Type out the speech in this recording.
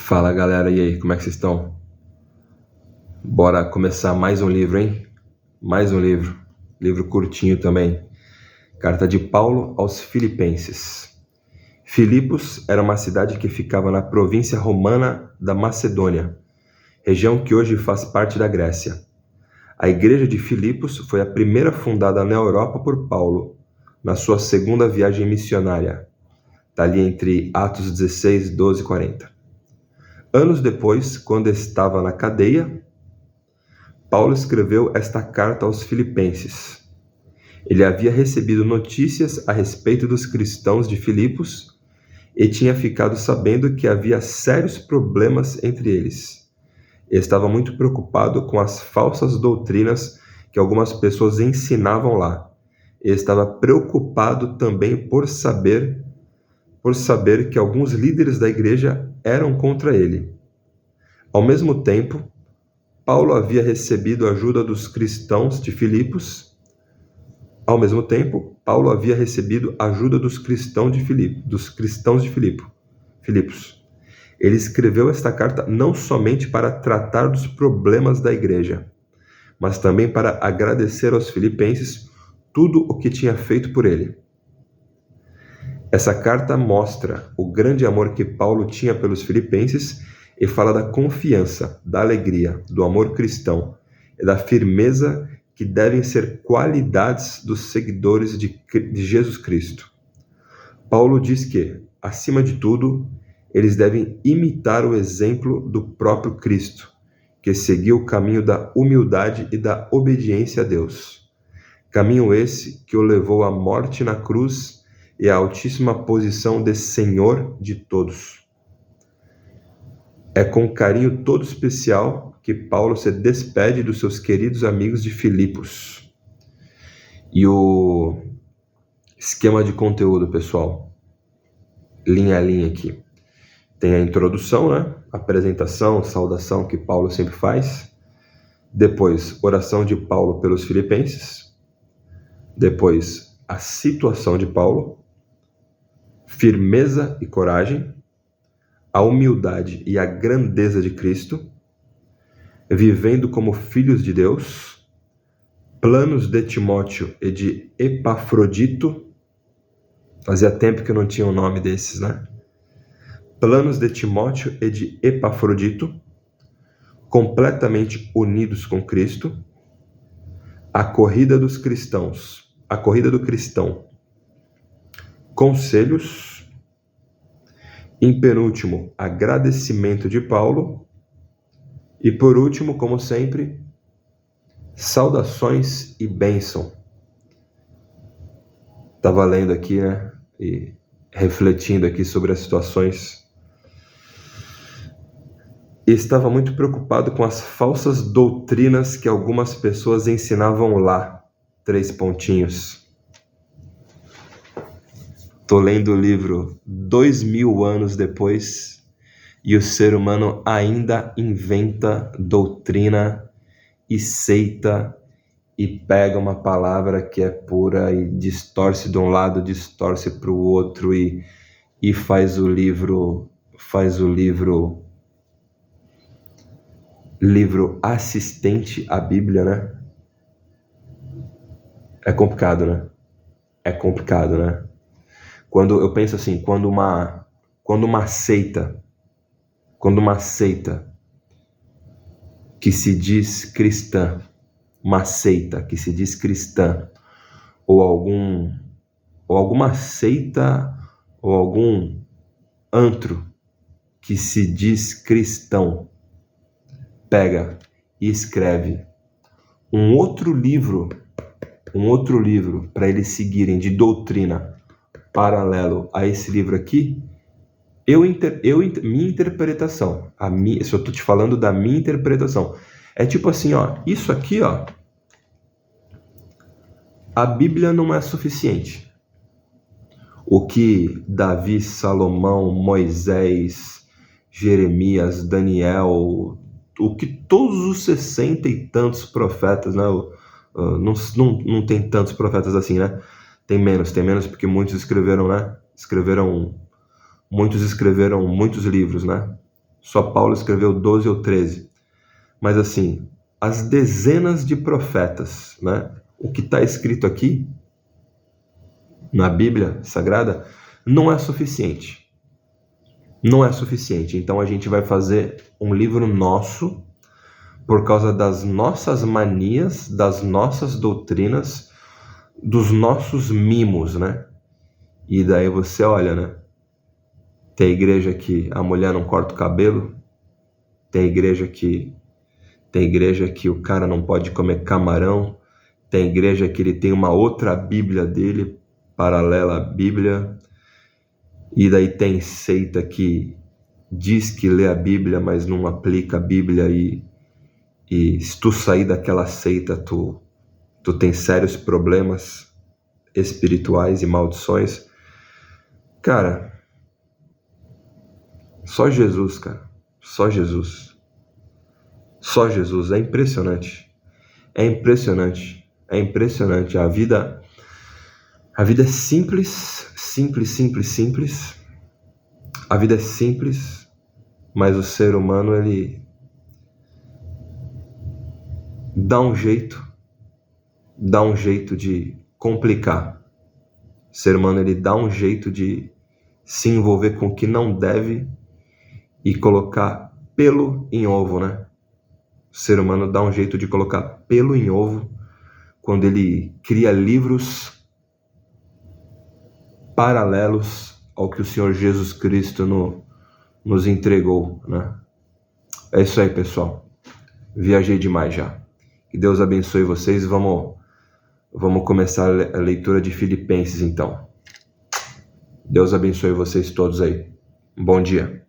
Fala galera, e aí, como é que vocês estão? Bora começar mais um livro, hein? Mais um livro curtinho também. Carta de Paulo aos Filipenses. Filipos era uma cidade que ficava na província romana da Macedônia, região que hoje faz parte da Grécia. A igreja de Filipos foi a primeira fundada na Europa por Paulo, na sua segunda viagem missionária. Está ali entre Atos 16, 12 e 40. Anos depois, quando estava na cadeia, Paulo escreveu esta carta aos Filipenses. Ele havia recebido notícias a respeito dos cristãos de Filipos e tinha ficado sabendo que havia sérios problemas entre eles. Ele estava muito preocupado com as falsas doutrinas que algumas pessoas ensinavam lá. Ele estava preocupado também por saber que alguns líderes da igreja eram contra ele. Ao mesmo tempo, Paulo havia recebido a ajuda dos cristãos de Filipos. Filipos. Ele escreveu esta carta não somente para tratar dos problemas da igreja, mas também para agradecer aos filipenses tudo o que tinha feito por ele. Essa carta mostra o grande amor que Paulo tinha pelos filipenses e fala da confiança, da alegria, do amor cristão e da firmeza que devem ser qualidades dos seguidores de Jesus Cristo. Paulo diz que, acima de tudo, eles devem imitar o exemplo do próprio Cristo, que seguiu o caminho da humildade e da obediência a Deus. Caminho esse que o levou à morte na cruz e à altíssima posição de Senhor de todos. É com carinho todo especial que Paulo se despede dos seus queridos amigos de Filipos. E o esquema de conteúdo, pessoal, linha a linha aqui. Tem a introdução, né? Apresentação, saudação que Paulo sempre faz. Depois, oração de Paulo pelos filipenses. Depois, a situação de Paulo. Firmeza e coragem. A humildade e a grandeza de Cristo. Vivendo como filhos de Deus. Planos de Timóteo e de Epafrodito. Fazia tempo que eu não tinha o nome desses, né? Planos de Timóteo e de Epafrodito, completamente unidos com Cristo. A corrida do cristão. Conselhos. Em penúltimo, agradecimento de Paulo. E por último, como sempre, saudações e bênção. Estava lendo aqui, né? E refletindo aqui sobre as situações. E estava muito preocupado com as falsas doutrinas que algumas pessoas ensinavam lá. 3 pontinhos. Estou lendo o livro 2000 anos depois e o ser humano ainda inventa doutrina e seita e pega uma palavra que é pura e distorce de um lado, distorce para o outro e faz o livro assistente à Bíblia, né? É complicado, né? Quando eu penso assim, quando uma seita que se diz cristã, ou alguma seita ou algum antro que se diz cristão, pega e escreve um outro livro para eles seguirem de doutrina paralelo a esse livro aqui, minha interpretação, se eu estou te falando da minha interpretação, é tipo assim, ó, isso aqui, ó, a Bíblia não é suficiente. O que Davi, Salomão, Moisés, Jeremias, Daniel, o que todos os 60 e tantos profetas, né? Não tem tantos profetas assim, né? Tem menos porque muitos escreveram, né? Muitos escreveram muitos livros, né? Só Paulo escreveu 12 ou 13. Mas assim, as dezenas de profetas, né? O que está escrito aqui na Bíblia Sagrada não é suficiente. Não é suficiente. Então a gente vai fazer um livro nosso por causa das nossas manias, das nossas doutrinas, dos nossos mimos, né? E daí você olha, né? Tem igreja que a mulher não corta o cabelo, tem igreja que o cara não pode comer camarão, tem igreja que ele tem uma outra Bíblia dele, paralela à Bíblia, e daí tem seita que diz que lê a Bíblia, mas não aplica a Bíblia, e se tu sair daquela seita, tu tem sérios problemas espirituais e maldições. Cara, só Jesus, cara. Só Jesus. Só Jesus. É impressionante. É impressionante. É impressionante. A vida é simples, simples, simples, simples. A vida é simples, mas o ser humano, ele dá um jeito de complicar. O ser humano, ele dá um jeito de se envolver com o que não deve e colocar pelo em ovo, né? O ser humano dá um jeito de colocar pelo em ovo quando ele cria livros paralelos ao que o Senhor Jesus Cristo nos entregou, né? É isso aí, pessoal. Viajei demais já. Que Deus abençoe vocês. Vamos começar a leitura de Filipenses, então. Deus abençoe vocês todos aí. Bom dia.